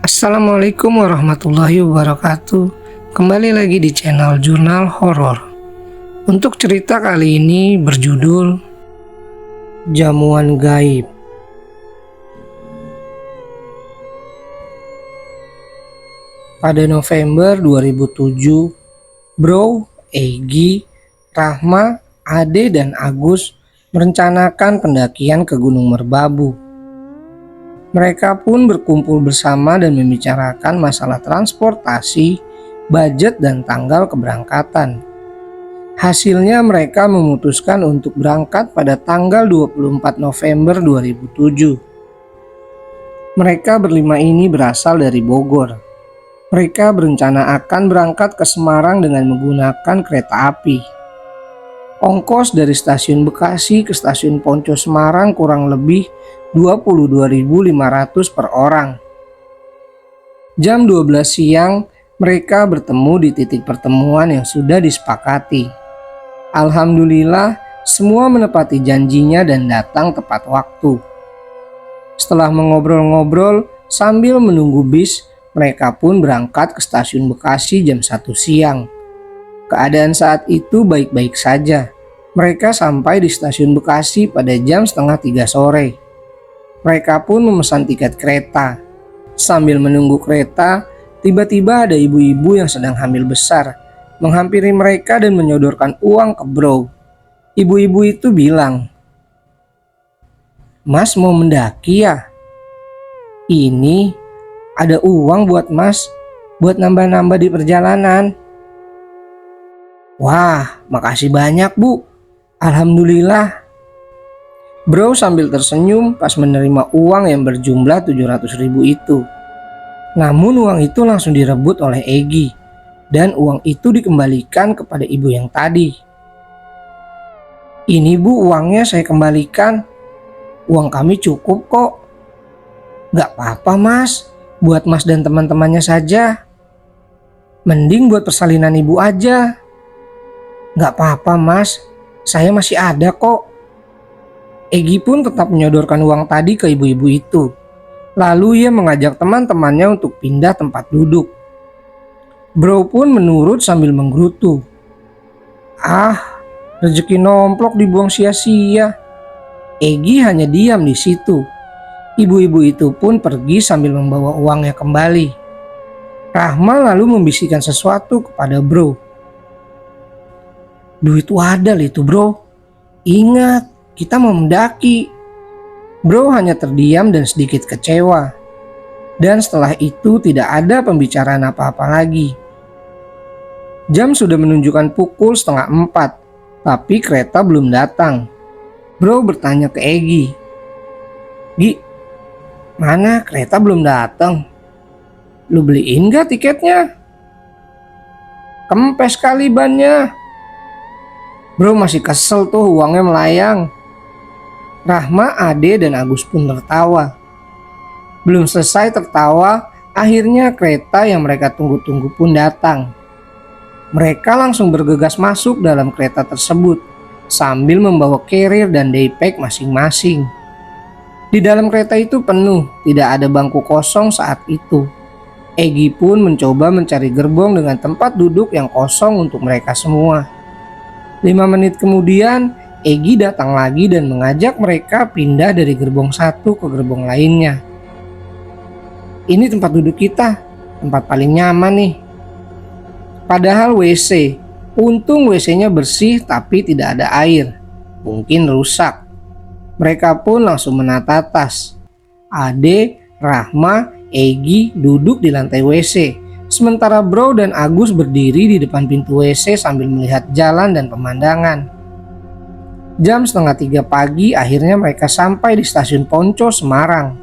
Assalamualaikum warahmatullahi wabarakatuh. Kembali lagi di channel Jurnal Horor. Untuk cerita kali ini berjudul Jamuan Gaib. Pada November 2007, Bro, Egy, Rahma, Ade, dan Agus merencanakan pendakian ke Gunung Merbabu. Mereka pun berkumpul bersama dan membicarakan masalah transportasi, budget, dan tanggal keberangkatan. Hasilnya mereka memutuskan untuk berangkat pada tanggal 24 November 2007. Mereka berlima ini berasal dari Bogor. Mereka berencana akan berangkat ke Semarang dengan menggunakan kereta api. Ongkos dari stasiun Bekasi ke stasiun Poncol Semarang kurang lebih 22.500 per orang. Jam 12 siang, mereka bertemu di titik pertemuan yang sudah disepakati. Alhamdulillah, semua menepati janjinya dan datang tepat waktu. Setelah mengobrol-ngobrol sambil menunggu bis, mereka pun berangkat ke stasiun Bekasi jam 1 siang. Keadaan saat itu baik-baik saja. Mereka sampai di stasiun Bekasi pada jam setengah 3 sore. Mereka pun memesan tiket kereta. Sambil menunggu kereta, tiba-tiba ada ibu-ibu yang sedang hamil besar menghampiri mereka dan menyodorkan uang ke Bro. Ibu-ibu itu bilang, "Mas mau mendaki ya? Ini ada uang buat Mas, buat nambah-nambah di perjalanan." "Wah, makasih banyak Bu. Alhamdulillah." Bro sambil tersenyum pas menerima uang yang berjumlah 700.000 itu. Namun uang itu langsung direbut oleh Egy dan uang itu dikembalikan kepada ibu yang tadi. "Ini Bu, uangnya saya kembalikan. Uang kami cukup kok." "Gak apa-apa Mas, buat Mas dan teman-temannya saja. Mending buat persalinan ibu aja." "Gak apa-apa Mas, saya masih ada kok." Egy pun tetap menyodorkan uang tadi ke ibu-ibu itu. Lalu ia mengajak teman-temannya untuk pindah tempat duduk. Bro pun menurut sambil menggerutu. "Ah, rezeki nomplok dibuang sia-sia." Egy hanya diam di situ. Ibu-ibu itu pun pergi sambil membawa uangnya kembali. Rahma lalu membisikkan sesuatu kepada Bro. "Duit wadal itu Bro. Ingat, kita mau mendaki." Bro hanya terdiam dan sedikit kecewa. Dan setelah itu tidak ada pembicaraan apa-apa lagi. Jam sudah menunjukkan pukul 3:30, tapi kereta belum datang. Bro bertanya ke Egy, "Gi, mana kereta belum datang? Lu beliin gak tiketnya? Kempes kali bannya." Bro masih kesel tuh uangnya melayang. Rahma, Ade, dan Agus pun tertawa. Belum selesai tertawa, akhirnya kereta yang mereka tunggu-tunggu pun datang. Mereka langsung bergegas masuk dalam kereta tersebut sambil membawa carrier dan daypack masing-masing. Di dalam kereta itu penuh, tidak ada bangku kosong saat itu. Egy pun mencoba mencari gerbong dengan tempat duduk yang kosong untuk mereka semua. 5 menit kemudian, Egy datang lagi dan mengajak mereka pindah dari gerbong satu ke gerbong lainnya. "Ini tempat duduk kita, tempat paling nyaman nih." Padahal WC, untung WC-nya bersih tapi tidak ada air, mungkin rusak. Mereka pun langsung menata tas. Ade, Rahma, Egy duduk di lantai WC, sementara Bro dan Agus berdiri di depan pintu WC sambil melihat jalan dan pemandangan. Jam 2:30 pagi akhirnya mereka sampai di stasiun Poncol Semarang.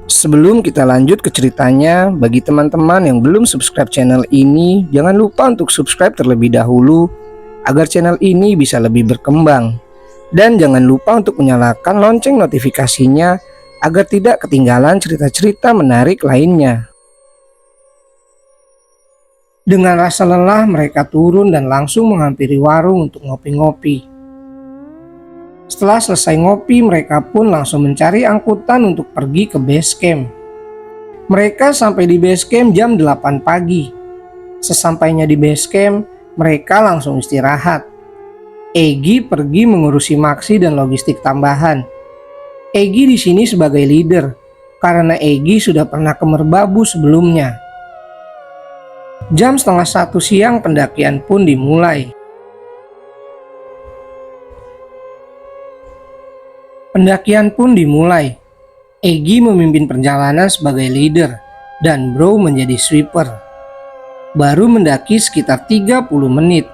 Sebelum kita lanjut ke ceritanya, bagi teman-teman yang belum subscribe channel ini, jangan lupa untuk subscribe terlebih dahulu agar channel ini bisa lebih berkembang. Dan jangan lupa untuk menyalakan lonceng notifikasinya agar tidak ketinggalan cerita-cerita menarik lainnya. Dengan rasa lelah mereka turun dan langsung menghampiri warung untuk ngopi-ngopi. Setelah selesai ngopi, mereka pun langsung mencari angkutan untuk pergi ke base camp. Mereka sampai di base camp jam 8 pagi. Sesampainya di base camp, mereka langsung istirahat. Egy pergi mengurusi maksi dan logistik tambahan. Egy di sini sebagai leader, karena Egy sudah pernah ke Merbabu sebelumnya. Jam 12:30 siang pendakian pun dimulai. Egy memimpin perjalanan sebagai leader dan Bro menjadi sweeper. Baru mendaki sekitar 30 menit.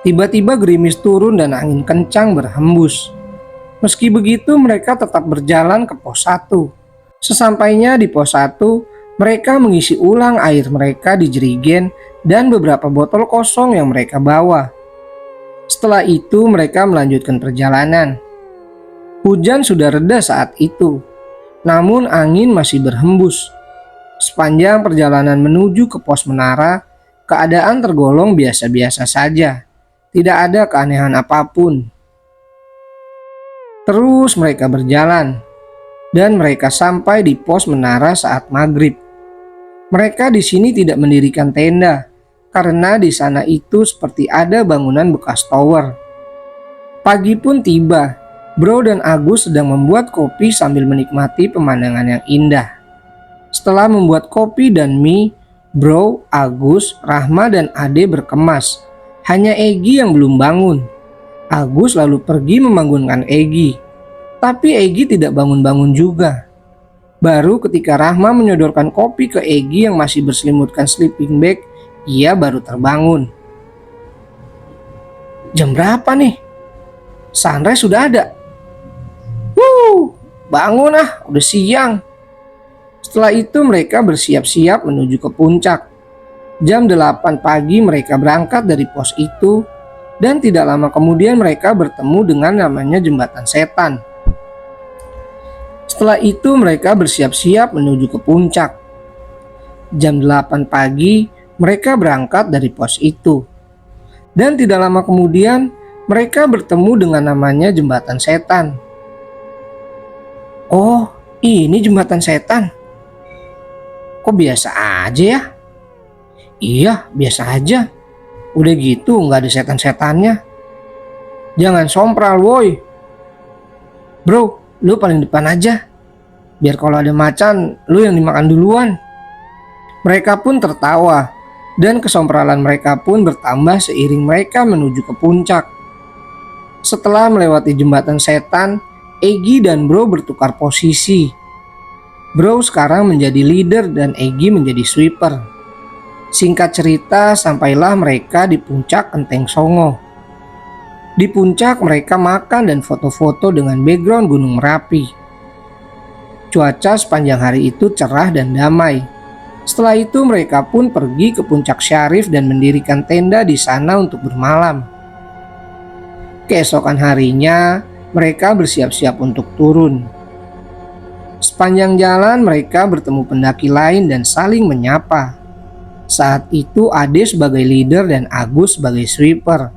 Tiba-tiba gerimis turun dan angin kencang berhembus. Meski begitu mereka tetap berjalan ke pos 1. Sesampainya di pos 1, mereka mengisi ulang air mereka di jerigen dan beberapa botol kosong yang mereka bawa. Setelah itu mereka melanjutkan perjalanan. Hujan sudah reda saat itu, namun angin masih berhembus. Sepanjang perjalanan menuju ke pos menara, keadaan tergolong biasa-biasa saja. Tidak ada keanehan apapun. Terus mereka berjalan, dan mereka sampai di pos menara saat maghrib. Mereka di sini tidak mendirikan tenda, karena di sana itu seperti ada bangunan bekas tower. Pagi pun tiba. Bro dan Agus sedang membuat kopi sambil menikmati pemandangan yang indah. Setelah membuat kopi dan mie, Bro, Agus, Rahma, dan Ade berkemas. Hanya Egy yang belum bangun. Agus lalu pergi membangunkan Egy. Tapi Egy tidak bangun-bangun juga. Baru ketika Rahma menyodorkan kopi ke Egy yang masih berselimutkan sleeping bag, ia baru terbangun. Jam berapa nih? Sunrise sudah ada. Bangun udah siang. Setelah itu mereka bersiap-siap menuju ke puncak. Jam 8 pagi mereka berangkat dari pos itu, dan tidak lama kemudian mereka bertemu dengan namanya Jembatan Setan. Setelah itu mereka bersiap-siap menuju ke puncak. Jam 8 pagi mereka berangkat dari pos itu. Dan tidak lama kemudian mereka bertemu dengan namanya Jembatan Setan. Oh, ini Jembatan Setan. Kok biasa aja ya? Iya, biasa aja. Udah gitu nggak ada setan-setannya. Jangan sompral woi. Bro, lu paling depan aja. Biar kalau ada macan, lu yang dimakan duluan. Mereka pun tertawa, dan kesompralan mereka pun bertambah seiring mereka menuju ke puncak. Setelah melewati Jembatan Setan, Egy dan Bro bertukar posisi. Bro sekarang menjadi leader dan Egy menjadi sweeper. Singkat cerita, sampailah mereka di puncak Genteng Songo. Di puncak mereka makan dan foto-foto dengan background Gunung Merapi. Cuaca sepanjang hari itu cerah dan damai. Setelah itu mereka pun pergi ke puncak Syarif dan mendirikan tenda di sana untuk bermalam. Keesokan harinya, mereka bersiap-siap untuk turun. Sepanjang jalan mereka bertemu pendaki lain dan saling menyapa. Saat itu Ade sebagai leader dan Agus sebagai sweeper.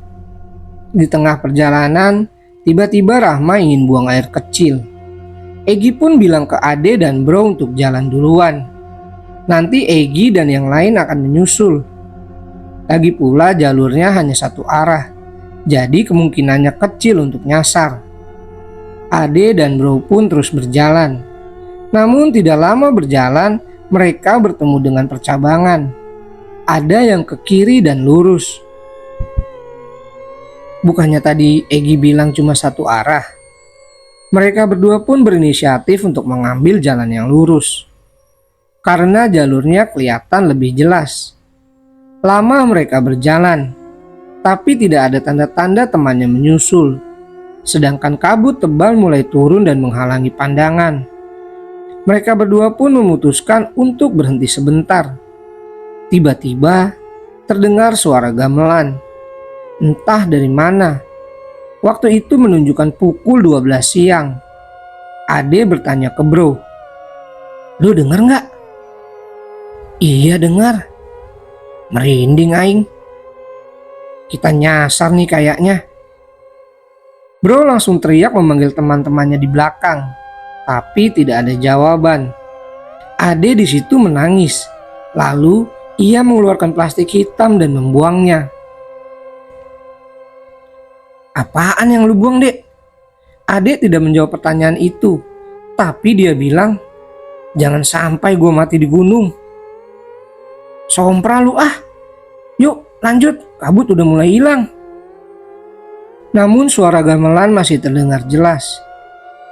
Di tengah perjalanan, tiba-tiba Rahma ingin buang air kecil. Egy pun bilang ke Ade dan Bro untuk jalan duluan. Nanti Egy dan yang lain akan menyusul. Lagi pula jalurnya hanya satu arah, jadi kemungkinannya kecil untuk nyasar. Ade dan Bro pun terus berjalan. Namun tidak lama berjalan, mereka bertemu dengan percabangan. Ada yang ke kiri dan lurus. Bukannya tadi Egy bilang cuma satu arah? Mereka berdua pun berinisiatif untuk mengambil jalan yang lurus. Karena jalurnya kelihatan lebih jelas. Lama mereka berjalan, tapi tidak ada tanda-tanda temannya menyusul. Sedangkan kabut tebal mulai turun dan menghalangi pandangan. Mereka berdua pun memutuskan untuk berhenti sebentar. Tiba-tiba terdengar suara gamelan. Entah dari mana. Waktu itu menunjukkan pukul 12 siang. Ade bertanya ke Bro, "Lu denger nggak?" "Iya dengar. Merinding aing. Kita nyasar nih kayaknya." Bro langsung teriak memanggil teman-temannya di belakang, tapi tidak ada jawaban. Ade di situ menangis. Lalu ia mengeluarkan plastik hitam dan membuangnya. "Apaan yang lu buang, Dek?" Ade tidak menjawab pertanyaan itu. Tapi dia bilang, "Jangan sampai gue mati di gunung." "Sompra lu ah. Yuk lanjut, kabut udah mulai hilang." Namun suara gamelan masih terdengar jelas.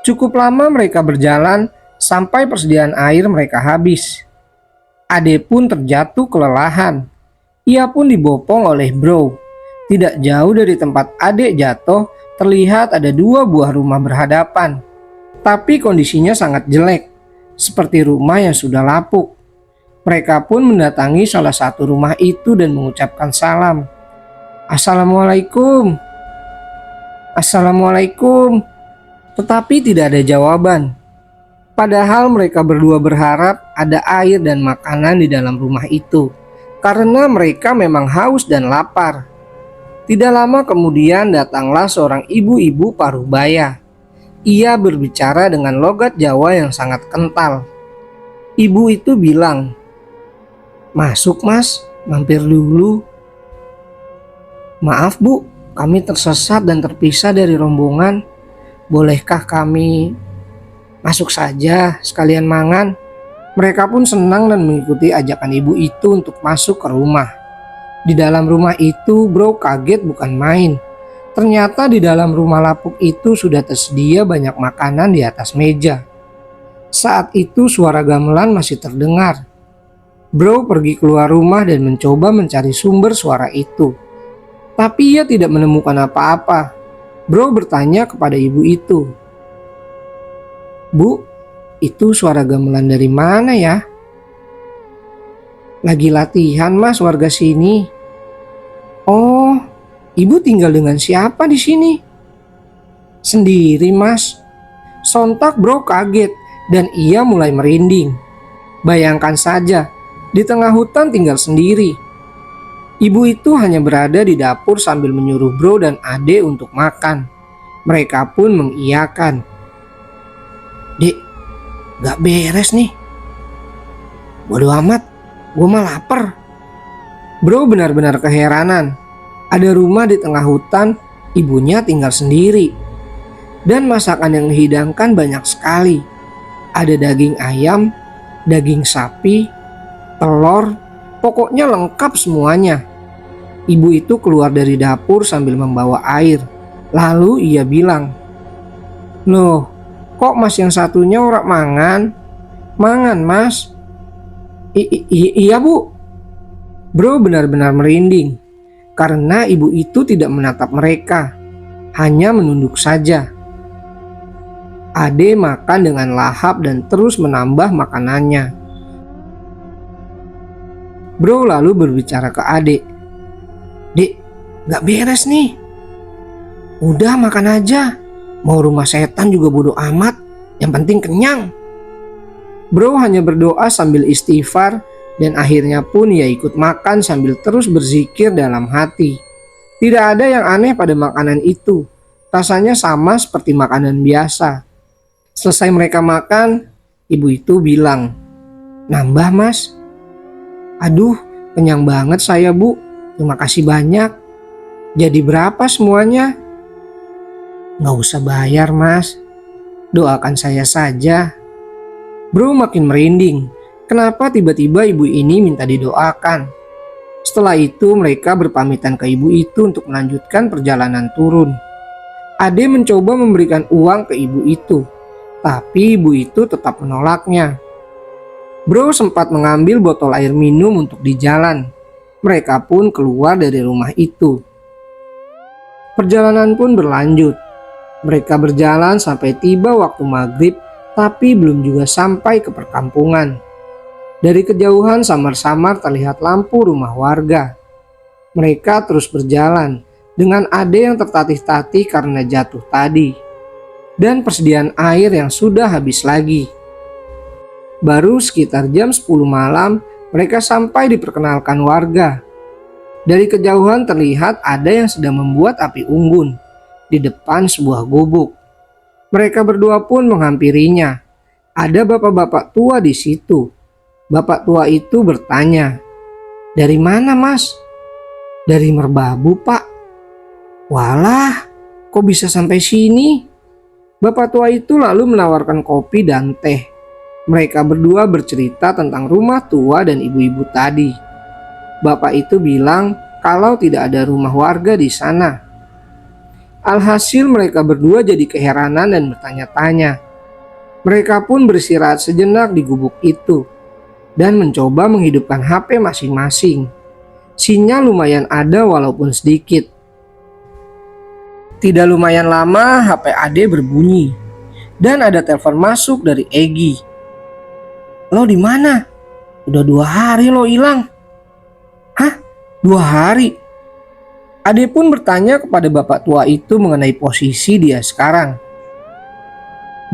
Cukup lama mereka berjalan sampai persediaan air mereka habis. Ade pun terjatuh kelelahan. Ia pun dibopong oleh Bro. Tidak jauh dari tempat Ade jatuh, terlihat ada dua buah rumah berhadapan. Tapi kondisinya sangat jelek, seperti rumah yang sudah lapuk. Mereka pun mendatangi salah satu rumah itu dan mengucapkan salam. "Assalamualaikum." "Assalamualaikum." Tetapi tidak ada jawaban. Padahal mereka berdua berharap ada air dan makanan di dalam rumah itu, karena mereka memang haus dan lapar. Tidak lama kemudian datanglah seorang ibu-ibu parubaya. Ia berbicara dengan logat Jawa yang sangat kental. Ibu itu bilang, "Masuk mas, mampir dulu." "Maaf bu, kami tersesat dan terpisah dari rombongan. Bolehkah kami masuk saja sekalian mangan?" Mereka pun senang dan mengikuti ajakan ibu itu untuk masuk ke rumah. Di dalam rumah itu Bro kaget bukan main. Ternyata di dalam rumah lapuk itu sudah tersedia banyak makanan di atas meja. Saat itu suara gamelan masih terdengar. Bro pergi keluar rumah dan mencoba mencari sumber suara itu. Tapi ia tidak menemukan apa-apa. Bro bertanya kepada ibu itu, "Bu, itu suara gamelan dari mana ya?" "Lagi latihan mas warga sini." "Oh, ibu tinggal dengan siapa di sini?" "Sendiri mas." Sontak Bro kaget dan ia mulai merinding. Bayangkan saja, di tengah hutan tinggal sendiri. Ibu itu hanya berada di dapur sambil menyuruh Bro dan Ade untuk makan. Mereka pun mengiyakan. "Dek, gak beres nih." "Bodoh amat, gue mah lapar." Bro benar-benar keheranan. Ada rumah di tengah hutan, ibunya tinggal sendiri. Dan masakan yang dihidangkan banyak sekali. Ada daging ayam, daging sapi, telur, pokoknya lengkap semuanya. Ibu itu keluar dari dapur sambil membawa air. Lalu ia bilang, "Loh, kok mas yang satunya ora mangan?" "Mangan mas." Iya bu." Bro benar-benar merinding. Karena ibu itu tidak menatap mereka. Hanya menunduk saja. Ade makan dengan lahap dan terus menambah makanannya. Bro lalu berbicara ke Ade, "Dek, gak beres nih. Udah makan aja. Mau rumah setan juga bodo amat. Yang penting kenyang." Bro hanya berdoa sambil istighfar dan akhirnya pun ia ikut makan sambil terus berzikir dalam hati. Tidak ada yang aneh pada makanan itu. Rasanya sama seperti makanan biasa. Selesai mereka makan, ibu itu bilang, "Nambah mas." "Aduh, kenyang banget saya bu. Terima kasih banyak. Jadi berapa semuanya?" "Nggak usah bayar mas. Doakan saya saja." Bro makin merinding. Kenapa tiba-tiba ibu ini minta didoakan? Setelah itu mereka berpamitan ke ibu itu untuk melanjutkan perjalanan turun. Ade mencoba memberikan uang ke ibu itu. Tapi ibu itu tetap menolaknya. Bro sempat mengambil botol air minum untuk di jalan. Mereka pun keluar dari rumah itu. Perjalanan pun berlanjut. Mereka berjalan sampai tiba waktu maghrib, tapi belum juga sampai ke perkampungan. Dari kejauhan samar-samar terlihat lampu rumah warga. Mereka terus berjalan dengan Ade yang tertatih-tatih karena jatuh tadi. Dan persediaan air yang sudah habis lagi. Baru sekitar jam 10 malam mereka sampai diperkenalkan warga. Dari kejauhan terlihat ada yang sedang membuat api unggun di depan sebuah gubuk. Mereka berdua pun menghampirinya. Ada bapak-bapak tua di situ. Bapak tua itu bertanya, "Dari mana, Mas?" "Dari Merbabu, Pak." "Walah, kok bisa sampai sini?" Bapak tua itu lalu menawarkan kopi dan teh. Mereka berdua bercerita tentang rumah tua dan ibu-ibu tadi. Bapak itu bilang kalau tidak ada rumah warga di sana. Alhasil mereka berdua jadi keheranan dan bertanya-tanya. Mereka pun beristirahat sejenak di gubuk itu dan mencoba menghidupkan HP masing-masing. Sinyal lumayan ada walaupun sedikit. Tidak lumayan lama HP Ade berbunyi dan ada telepon masuk dari Egi. "Lo di mana? Udah 2 hari lo hilang." "Hah? 2 hari?" Ade pun bertanya kepada bapak tua itu mengenai posisi dia sekarang.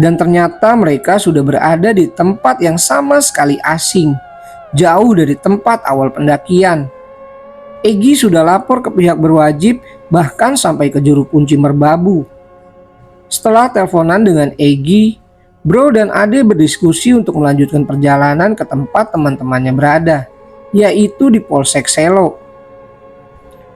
Dan ternyata mereka sudah berada di tempat yang sama sekali asing, jauh dari tempat awal pendakian. Egi sudah lapor ke pihak berwajib, bahkan sampai ke juru kunci Merbabu. Setelah teleponan dengan Egi, Bro dan Ade berdiskusi untuk melanjutkan perjalanan ke tempat teman-temannya berada, yaitu di Polsek Selo.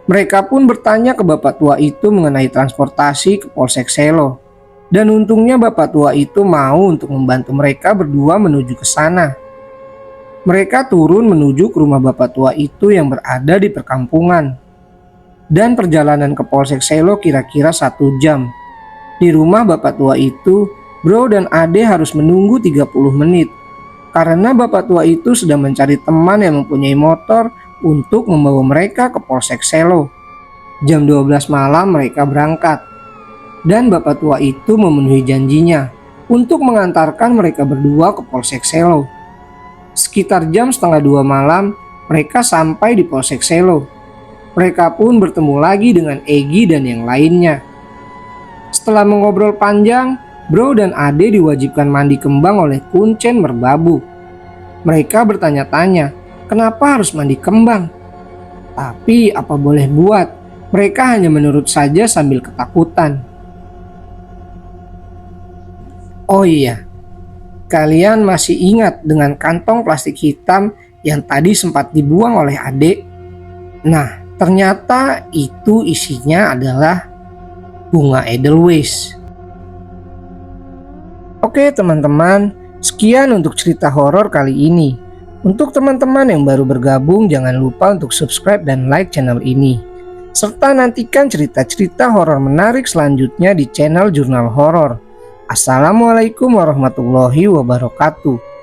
Mereka pun bertanya ke bapak tua itu mengenai transportasi ke Polsek Selo. Dan untungnya bapak tua itu mau untuk membantu mereka berdua menuju ke sana. Mereka turun menuju ke rumah bapak tua itu yang berada di perkampungan. Dan perjalanan ke Polsek Selo kira-kira 1 jam. Di rumah bapak tua itu, Bro dan Ade harus menunggu 30 menit. Karena bapak tua itu sedang mencari teman yang mempunyai motor untuk membawa mereka ke Polsek Selo. Jam 12 malam mereka berangkat. Dan bapak tua itu memenuhi janjinya untuk mengantarkan mereka berdua ke Polsek Selo. Sekitar jam 1:30 malam, mereka sampai di Polsek Selo. Mereka pun bertemu lagi dengan Egi dan yang lainnya. Setelah mengobrol panjang, Bro dan Ade diwajibkan mandi kembang oleh Kuncen Merbabu. Mereka bertanya-tanya, kenapa harus mandi kembang? Tapi apa boleh buat, mereka hanya menurut saja sambil ketakutan. Oh iya, kalian masih ingat dengan kantong plastik hitam yang tadi sempat dibuang oleh adik? Nah, ternyata itu isinya adalah bunga Edelweiss. Oke teman-teman, sekian untuk cerita horor kali ini. Untuk teman-teman yang baru bergabung, jangan lupa untuk subscribe dan like channel ini. Serta nantikan cerita-cerita horor menarik selanjutnya di channel Jurnal Horor. Assalamualaikum warahmatullahi wabarakatuh.